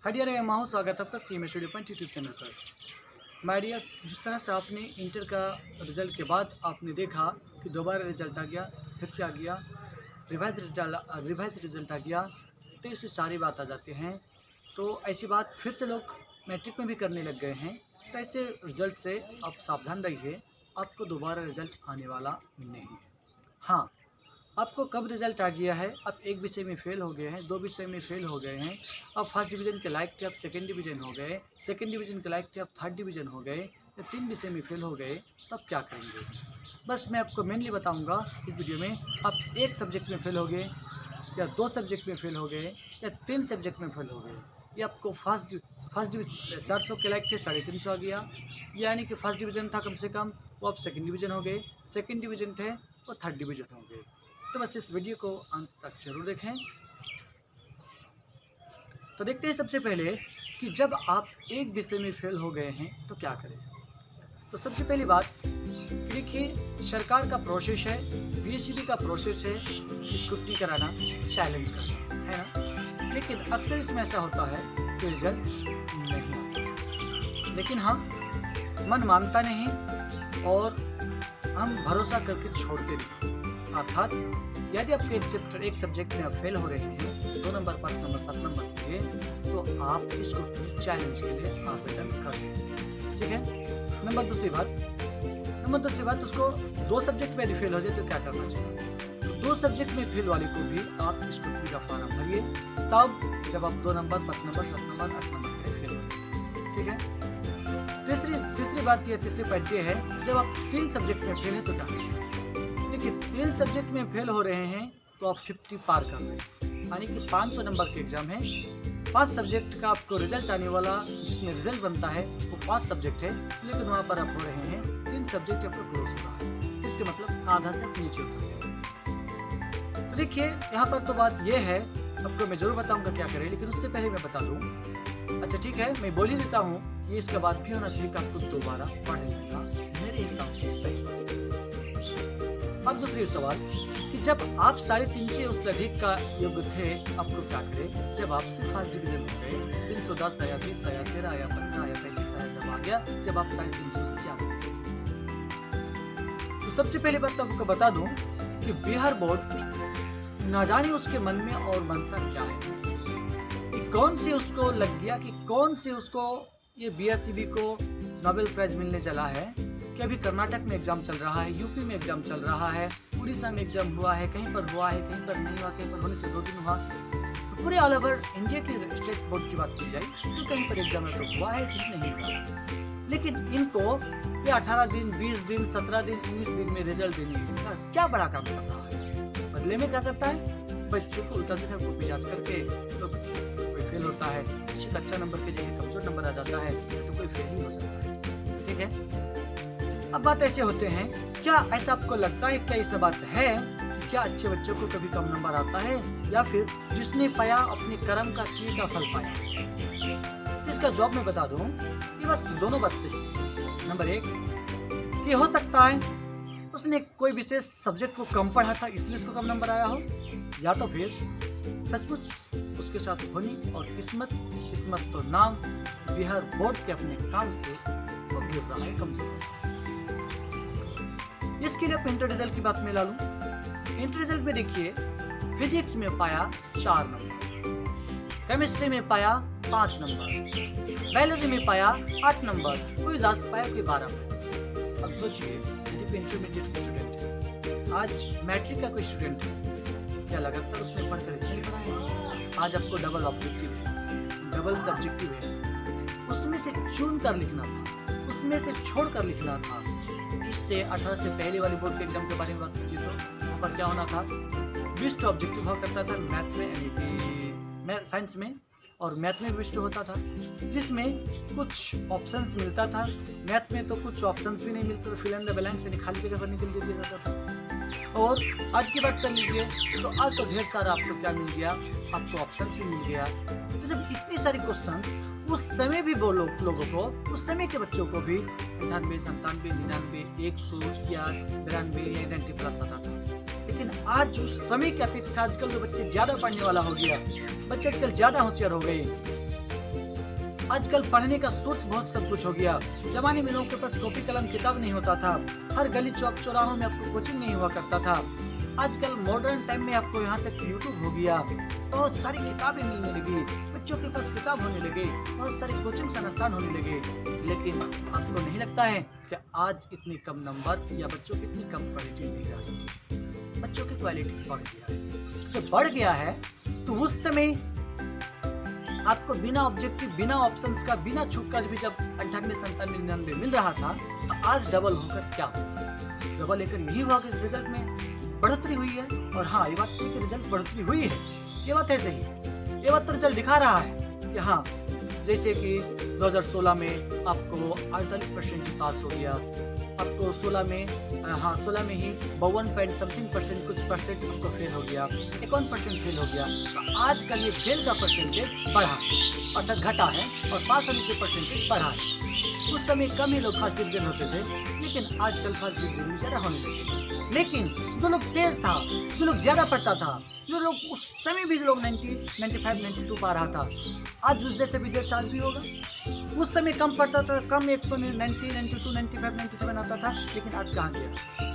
Hi dear M स्वागत है आपका CMA study point YouTube channel पर। माय डियर, जिस तरह से आपने इंटर का रिज़ल्ट के बाद आपने देखा कि दोबारा रिज़ल्ट आ गया, फिर से आ गया, रिवाइज रिज़ल्ट आ गया, तो इससे सारी बात आ जाती हैं। तो ऐसी बात फिर से लोग मैट्रिक में भी करने लग गए हैं। तो ऐसे रिज़ल्ट से आप सावधान रहिए, आपको दोबारा रिज़ल्ट आने वाला नहीं है। हाँ, आपको कब रिज़ल्ट आ गया है, आप एक विषय में फ़ेल हो गए हैं, 2 विषय में फ़ेल हो गए हैं, आप फर्स्ट डिवीज़न के लायक थे, आप सेकंड डिवीज़न हो गए, सेकंड डिवीज़न के लायक थे, आप थर्ड डिवीज़न हो गए, या 3 विषय में फ़ेल हो गए, तो आप क्या करेंगे? बस मैं आपको मेनली बताऊंगा इस वीडियो में। आप एक सब्जेक्ट में फ़ेल हो गए, या 2 सब्जेक्ट में फ़ेल हो गए, या 3 सब्जेक्ट में फ़ेल हो गए, या आपको फर्स्ट 400 के लायक थे, 350 आ गया, यानी कि फर्स्ट डिवीज़न था कम से कम, वो आप सेकंड डिवीज़न हो गए, सेकंड डिवीज़न थे वो थर्ड डिवीज़न हो गए। तो बस इस वीडियो को अंत तक जरूर देखें। तो देखते हैं सबसे पहले कि जब आप एक विषय में फेल हो गए हैं तो क्या करें। तो सबसे पहली बात देखिए, सरकार का प्रोसेस है, BSEB का प्रोसेस है, स्क्रूटनी कराना, चैलेंज करना, है ना। लेकिन अक्सर इसमें ऐसा होता है कि रिजल्ट नहीं आता। लेकिन हम मन मानता नहीं और हम भरोसा करके छोड़ते नहीं। अर्थात यदि आपके एक सब्जेक्ट में आप फेल हो रहे हैं, 2 नंबर, 5 नंबर, 7 नंबर के लिए, तो आप इसको चैलेंज के लिए आवेदन कर दीजिए, ठीक है। नंबर दूसरी बात उसको 2 सब्जेक्ट में यदि फेल हो जाए तो क्या करना चाहिए। 2 सब्जेक्ट में फेल वाले को भी आप स्क्रूटनी का फॉर्म भरिए, तब जब आप 2 नंबर, 5 नंबर, 7 नंबर, 8 नंबर के लिए फेल हो, ठीक है। तीसरी बात ये, तीसरी पॉइंट ये है, जब आप 3 सब्जेक्ट में फेल है तो क्या करें। देखिए, 3 सब्जेक्ट में फेल हो रहे हैं तो आप 50 पार कर रहे हैं, यानी कि 500 नंबर के एग्जाम है। 5 सब्जेक्ट का आपको रिजल्ट आने वाला, जिसमें रिजल्ट बनता है वो 5 सब्जेक्ट है, लेकिन वहाँ पर आप हो रहे हैं 3 सब्जेक्ट आपको क्रॉस हो रहा है। इसके मतलब आधा से नीचे उतर गए। तो देखिए, यहाँ पर तो बात ये है, आपको मैं जरूर बताऊंगा क्या करें, लेकिन उससे पहले मैं बता दूँ। अच्छा ठीक है, मैं बोल ही देता हूँ कि इसके बाद भी होना चाहिए कि आपको दोबारा पढ़ने का मेरे हिसाब से सही बात। अब दूसरी सवाल कि जब आप 350 से उससे अधिक का योग्य थे, आपको क्या करें। जब आप सिर्फ फर्स्ट डिवीजन हो गए, 310 आया, 20 आया, 13 आया, 15 आया, 33 आया, जब आ गया, जब आप 350 से ज़्यादा। तो सबसे पहली बात तो आपको बता दूं कि बिहार बोर्ड ना जाने उसके मन में और मनसा क्या है, कि कौन से उसको लग गया, कि कौन से उसको ये BSEB को नोबेल प्राइज मिलने चला है कि अभी कर्नाटक में एग्जाम चल रहा है, यूपी में एग्जाम चल रहा है, उड़ीसा में एग्जाम हुआ है, कहीं पर हुआ है, कहीं पर नहीं हुआ, कहीं पर होने से 2 दिन हुआ। तो पूरे ऑल ओवर इंडिया के स्टेट बोर्ड की बात की जाए तो कहीं पर एग्जाम तो हुआ है, कहीं नहीं हुआ। लेकिन इनको ये 18 दिन, 20 दिन, 17 दिन, 19 दिन में रिजल्ट देने का क्या बड़ा काम करता है। बदले में क्या करता है, बच्चों को उल्टा सीधा प्रयास करके तो कोई फेल होता है, किसी का अच्छा नंबर की जगह कमजोर नंबर आ जाता है, तो कोई फेल ही हो जाता है, ठीक है। अब बात ऐसे होते हैं, क्या ऐसा आपको लगता है, क्या ऐसा बात है, क्या अच्छे बच्चों को कभी कम नंबर आता है, या फिर जिसने पाया अपने कर्म का किए का फल पाया। इसका जवाब मैं बता दूं, ये बात दोनों बात से। नंबर 1 कि हो सकता है उसने कोई विशेष सब्जेक्ट को कम पढ़ा था इसलिए उसको कम नंबर आया हो, या तो फिर सचमुच उसके साथ होनी और किस्मत तो नाम बिहार बोर्ड के अपने काम से वो गिर रहा है, कमजोर। इसके लिए इंटर रिजल्ट की बात में ला लूं। इंटर रिजल्ट में देखिए, फिजिक्स में पाया 4 नंबर, केमिस्ट्री में पाया 5 नंबर, बायोलॉजी में पाया 8 नंबर, कोई दास पाया कोई 12 नंबर। अब सोचिए, यदि इंटरमीडिएट का स्टूडेंट है, आज मैट्रिक का कोई स्टूडेंट है, क्या लगातार उसमें पढ़कर इतना ही पढ़ा है। आज आपको डबल ऑब्जेक्टिव है, डबल सब्जेक्टिव है, उसमें से चुन कर लिखना था, उसमें से छोड़ कर लिखना था। इससे 18 से पहले वाली बोर्ड के एग्जाम के बारे में बात कीजिए तो वहाँ पर क्या होना था, 20 ऑब्जेक्टिव हुआ करता था मैथ में, यानी कि साइंस में, और मैथ में 20 होता था, जिसमें कुछ ऑप्शंस मिलता था। मैथ में तो कुछ ऑप्शंस भी नहीं मिलते, तो फिल इन द ब्लैंक्स यानी खाली जगह भरने के लिए दिया जाता था। और आज की बात कर लीजिए तो आज तो ढेर सारा आपको क्या मिल गया, आपको ऑप्शंस भी मिल गया। तो जब इतनी सारी क्वेश्चन उस समय भी वो लोगों को, उस समय के बच्चों को भी 98, 97, 99, 100 या 92 या 90 प्लस आता था। लेकिन आज उस समय की अपेक्षा आजकल जो बच्चे ज्यादा पढ़ने वाला हो गया, बच्चे आजकल ज्यादा होशियार हो गए, आजकल पढ़ने का सोर्स बहुत सब कुछ हो गया। जमाने में लोगों के पास कॉपी कलम किताब नहीं होता था। हर गली चौक चौराहों में आपको कोचिंग नहीं हुआ करता था। आजकल मॉडर्न टाइम में आपको यहाँ तक यूट्यूब हो गया, बहुत सारी किताबें मिलने लगी, बच्चों के पास किताब होने लगे, बहुत सारे कोचिंग संस्थान होने लगे। लेकिन आपको नहीं लगता है कि आज इतने कम नंबर या बच्चों की इतनी कम क्वालिटी नहीं आ सकती? बच्चों की क्वालिटी बढ़ गया है। जब बढ़ गया है तो उस समय आपको बिना ऑब्जेक्टिव, बिना ऑप्शंस का, बिना छूट का भी जब 98, 97, 99 मिल रहा था, तो आज डबल होकर क्या हुआ? डबल लेकर यही हुआ कि रिजल्ट में बढ़ोतरी हुई है। और हाँ, ये बात सही कि रिजल्ट बढ़ोतरी हुई है, ये बात है सही। ये बात तो रिजल्ट दिखा रहा है कि हाँ, जैसे कि 2016 में आपको 48% पास हो गया, आपको 16 में ही 52% कुछ परसेंट आपको फेल हो गया, 51% फेल हो गया। तो आजकल ये फेल का परसेंटेज बढ़ा, अर्थात घटा है, और पास होने के परसेंटेज बढ़ा है। उस समय कम ही लोग फर्स्ट डिवीजन होते थे, लेकिन आजकल फर्स्ट डिवीजन में ज़्यादा होने लगे। लेकिन जो लोग तेज था, जो लोग ज़्यादा पढ़ता था, जो लोग उस समय भी लोग 90, 95, 92 पा रहा था, आज उस जैसे विद्यार्थी आज भी होगा। उस समय कम पढ़ता था, कम 190, 92, 95, 97 आता था, लेकिन आज कहाँ गया?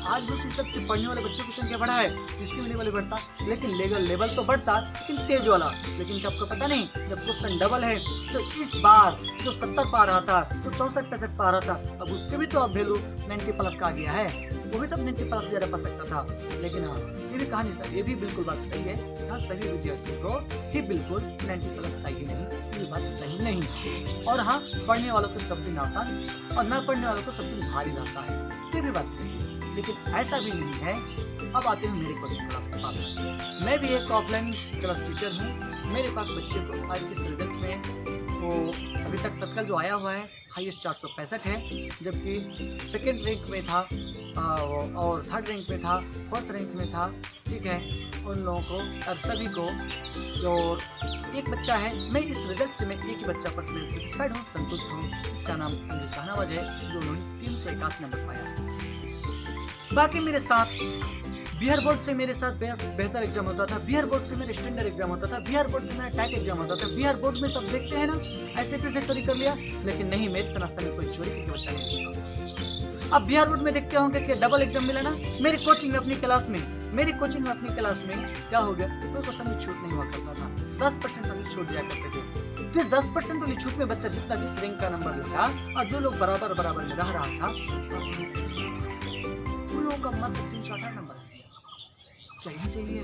आज उस हिसाब से पढ़ने वाले बच्चों की संख्या बढ़ा है, इसकी लेवल बढ़ता, लेकिन लेवल तो बढ़ता, लेकिन तेज वाला। लेकिन क्या आपको पता नहीं, जब क्वेश्चन डबल है तो इस बार जो 70 पा रहा था, जो 64-65 पा रहा था, अब उसके भी तो अब वैल्यू 90 प्लस का आ गया है। वो भी तब 90 प्लस ज़्यादा पा सकता था। लेकिन हाँ, ये भी कहानी सर, ये भी बिल्कुल बात सही है। हाँ, सही विद्यार्थी को ही बिल्कुल 90 प्लस चाहिए नहीं, ये बात सही नहीं है। और हाँ, पढ़ने वालों को सब दिन आसान और ना पढ़ने वालों को सब दिन भारी रहता है, ये भी बात सही है। लेकिन ऐसा भी नहीं है। अब आते हैं मेरे कोचिंग क्लास के पास। मैं भी एक ऑफलाइन क्लास टीचर हूँ। मेरे पास बच्चे को आज इस रिजल्ट में वो अभी तक तत्काल जो आया हुआ है हाईएस्ट 465 है, जबकि सेकेंड रैंक में था और थर्ड रैंक में था, फोर्थ रैंक में था। ठीक है, उन लोगों को और सभी को, और एक बच्चा है, मैं इस रिजल्ट से मैं एक ही बच्चा पर सेटिस्फाइड हूँ, संतुष्ट हूँ। इसका नाम शाहनवाज है, जो उन्होंने 381 नंबर पाया है। बाकी मेरे साथ बिहार बोर्ड से मेरे साथ बेहतर एग्जाम होता था, बिहार बोर्ड से मेरा स्टैंडर्ड एग्जाम होता था, बिहार बोर्ड से मेरा टाइट एग्जाम होता था। बिहार बोर्ड में तब देखते हैं ना, ऐसे कैसे चोरी कर लिया, लेकिन नहीं, मेरे संस्था में कोई चोरी की बच्चा नहीं था। अब बिहार बोर्ड में देखते होंगे कि डबल एग्जाम मिला ना, मेरी कोचिंग में अपनी क्लास में क्या हो गया, कोई क्वेश्चन में छूट नहीं हुआ करता था, 10% वाली छूट दिया करते थे। तो 10% वाली छूट में बच्चा जितना जिस रैंक का नंबर लिखा और जो लोग बराबर में रह रहा था, उन लोगों का मात्र 318 नंबर है। क्या यही सही है?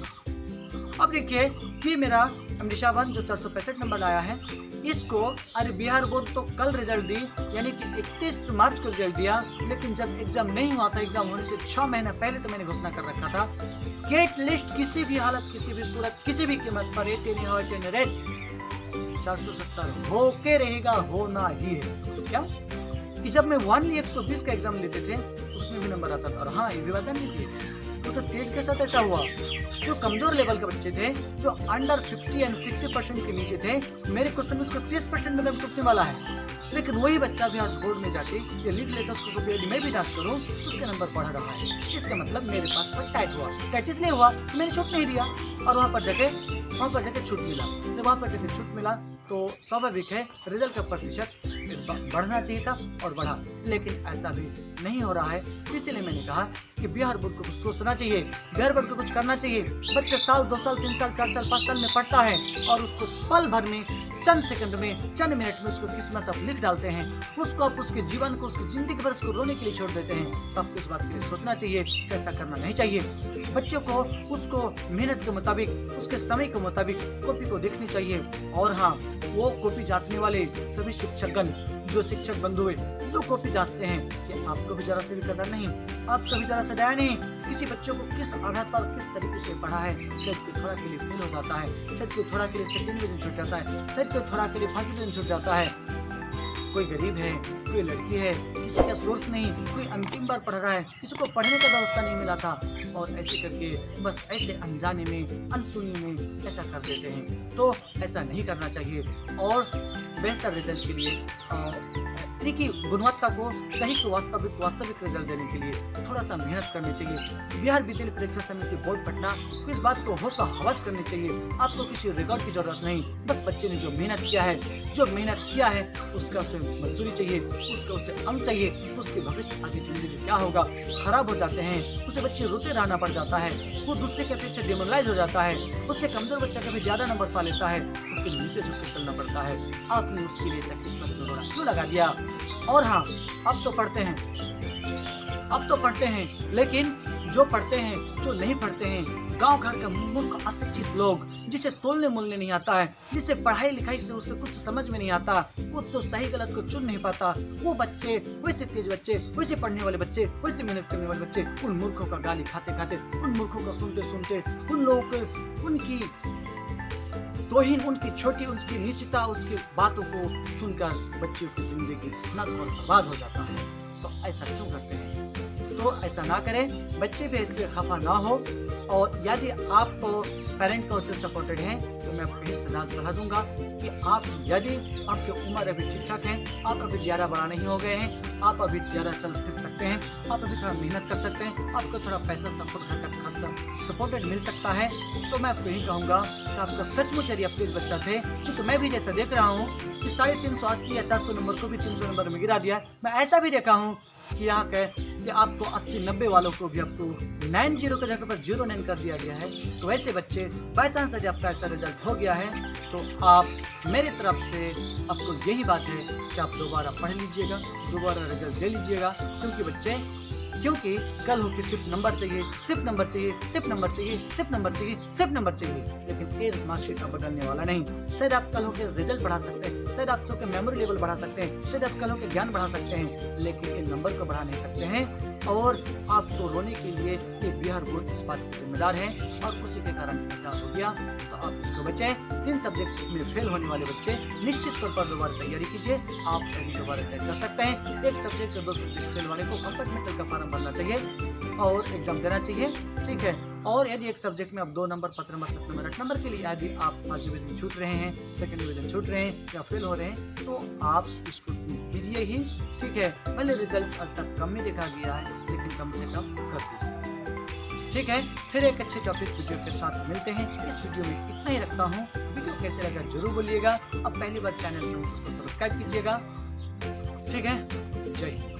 अब देखिए, ये मेरा निशावन जो 465 नंबर आया है, इसको अरे बिहार बोर्ड तो कल रिजल्ट दी, यानी कि 31 मार्च को रिजल्ट दिया, लेकिन जब एग्जाम नहीं हुआ था, एग्जाम होने से 6 महीना पहले तो मैंने घोषणा कर रखा था, गेट लिस्ट किसी भी हालत, किसी भी सूरत, किसी भी कीमत पर 470 होके रहेगा, होना ही है। तो क्या कि जब मैं 120 का एग्जाम लेते थे, उसमें भी नंबर आता था। और हाँ, ये भी बात जान लीजिए, तो तेज के साथ ऐसा हुआ, जो कमजोर लेवल के बच्चे थे, जो अंडर 50 एंड 60% के नीचे थे, मेरे क्वेश्चन में उसको 30% में नंबर टूटने वाला है। लेकिन वही बच्चा भी आज बोर्ड में जाके ये लिख लेता, उसको मैं भी जांच करूं, उसके नंबर बढ़ रहा है। इसका मतलब मेरे पास पर टाइट हुआ, टाइट इसलिए हुआ तो मैंने छूट नहीं दिया, और वहाँ पर जाके छूट मिला। जब वहाँ पर जाके छूट मिला तो स्वाभाविक है रिजल्ट का प्रतिशत बढ़ना चाहिए था, और बढ़ा, लेकिन ऐसा भी नहीं हो रहा है। इसीलिए मैंने कहा कि बिहार बोर्ड को कुछ सोचना चाहिए, बिहार बोर्ड को कुछ करना चाहिए। बच्चे साल, 2 साल, 3 साल, 4 साल, 5 साल में पढ़ता है, और उसको पल भर में, चंद सेकंड में, चंद मिनट में उसको किस्मत आप लिख डालते हैं। उसको आप उसके जीवन को, उसकी जिंदगी भर उसको रोने के लिए छोड़ देते हैं। तो आपको इस बात के लिए सोचना चाहिए कि ऐसा करना नहीं चाहिए। बच्चों को उसको मेहनत के मुताबिक, उसके समय के मुताबिक कॉपी को देखनी चाहिए। और हाँ, वो कॉपी जांचने वाले सभी शिक्षकगण, जो शिक्षक बंधु है, जो कॉपी जांचते हैं, कि आपको भी जरा से भी करना नहीं, आपको भी जरा से दया नहीं, किसी बच्चों को किस आधार पर, किस तरीके से पढ़ा है, शायद कोई थोड़ा के लिए फेल हो जाता है, शायद कोई थोड़ा के लिए सेकंड डिवीजन छूट जाता है, शायद कोई थोड़ा के लिए फर्स्ट डिवीजन छूट जाता है। कोई गरीब है, कोई लड़की है, किसी का सोर्स नहीं, कोई अंतिम बार पढ़ रहा है, किसी को पढ़ने का व्यवस्था नहीं मिला था, और ऐसे करके बस ऐसे अनजाने में, अनसुनी में ऐसा कर देते हैं। तो ऐसा नहीं करना चाहिए, और बेहतर रिजल्ट के लिए पटरी की गुणवत्ता को सही को वास्तविक रिजल्ट देने के लिए थोड़ा सा मेहनत करनी चाहिए। बिहार विद्यालय परीक्षा समिति बोर्ड पटना को इस बात को हौसला हवस करनी चाहिए। आपको किसी रिकॉर्ड की जरूरत नहीं, बस बच्चे ने जो मेहनत किया है उसका उसे मजदूरी चाहिए, उसका उसे अंक चाहिए। उसके भविष्य आगे जिंदगी क्या होगा, खराब हो जाते हैं, उसे बच्चे रोते रहना पड़ जाता है, वो दूसरे के अपेक्षा डिमोरलाइज हो जाता है, उससे कमजोर बच्चा कभी ज्यादा नंबर पा लेता है, उससे नीचे झुककर चलना पड़ता है। आपने उसके लिए किस्मत में रोना क्यों लगा दिया? और हाँ, अब तो पढ़ते हैं, लेकिन जो पढ़ते हैं, जो नहीं पढ़ते हैं, गांव घर के मूर्ख अशिक्षित लोग, जिसे तोलने मोलने नहीं आता है, जिसे पढ़ाई लिखाई से उससे कुछ समझ में नहीं आता, उससे सही गलत को चुन नहीं पाता, वो बच्चे, वैसे तेज बच्चे, वैसे पढ़ने वाले बच्चे, वैसे मेहनत करने वाले बच्चे, उन मूर्खों का गाली खाते खाते, उन मूर्खों को सुनते सुनते, उन लोगों को उनकी तौहीन, उनकी छोटी, उनकी नीचता, उसकी बातों को सुनकर बच्चों की जिंदगी नर्क और बर्बाद हो जाता है। तो ऐसा क्यों करते हैं? तो ऐसा ना करें, बच्चे भी इससे खफा ना हो। और यदि आप पेरेंट को सपोर्टेड हैं तो मैं आपको यही सलाह दूंगा कि आप, यदि आपकी उम्र अभी ठीक ठाक है, आप अभी ज़्यादा बड़ा नहीं हो गए हैं, आप अभी ज़्यादा चल फिर सकते हैं, आप अभी थोड़ा मेहनत कर सकते हैं, आपको थोड़ा पैसा सपोर्टेड मिल सकता है, तो मैं आपको यही कहूँगा कि आपका सचमुच यदि आप तेज बच्चा थे, क्योंकि मैं भी जैसा देख रहा हूँ कि 380 या 400 नंबर को भी 300 नंबर में गिरा दिया। मैं ऐसा भी देखा हूँ कि यहाँ कि आपको 80-90 वालों को भी आपको 90 की जगह पर 09 कर दिया गया है। तो ऐसे बच्चे बाई चांस यदि आपका ऐसा रिजल्ट हो गया है तो आप, मेरी तरफ से आपको यही बात है कि आप दोबारा पढ़ लीजिएगा, दोबारा रिजल्ट दे लीजिएगा, क्योंकि कल हो के सिर्फ नंबर चाहिए, लेकिन एक मार्कशीट का बदलने वाला नहीं। शायद आप कल हो के रिजल्ट बढ़ा सकते हैं, शायद आप सबके मेमोरी लेवल बढ़ा सकते हैं, शायद आप कल हो के ज्ञान बढ़ा सकते हैं, लेकिन इन नंबर को बढ़ा नहीं सकते हैं। और आपको रोने के लिए ये बिहार बोर्ड इस बात के जिम्मेदार है, और उसी के कारण ऐसा हो गया। तो आप इसको बचें। 3 सब्जेक्ट में फेल होने वाले बच्चे निश्चित तौर पर दोबारा तैयारी कीजिए, आप दोबारा तैयारी कर सकते हैं। 1 सब्जेक्ट और 2 सब्जेक्ट फेल वाले को कंपार्टमेंटल का फॉर्म भरना चाहिए और एग्जाम देना चाहिए, ठीक है। और यदि एक सब्जेक्ट में आप 2 नंबर, 5 नंबर, 7 नंबर, 8 नंबर के लिए यदि आप फर्स्ट डिवीजन छूट रहे हैं, सेकंड डिवीजन छूट रहे हैं या फेल हो रहे हैं, तो आप इसको कीजिए ही, ठीक है। भले रिजल्ट आज तक कम ही देखा गया है, लेकिन कम से कम कर दीजिए, ठीक है। फिर एक अच्छे टॉपिक वीडियो के साथ मिलते हैं। इस वीडियो में इतना ही रखता हूँ। वीडियो कैसे लगा जरूर बोलिएगा। अब पहली बार चैनल में उसको सब्सक्राइब कीजिएगा, ठीक है। जय हिंद।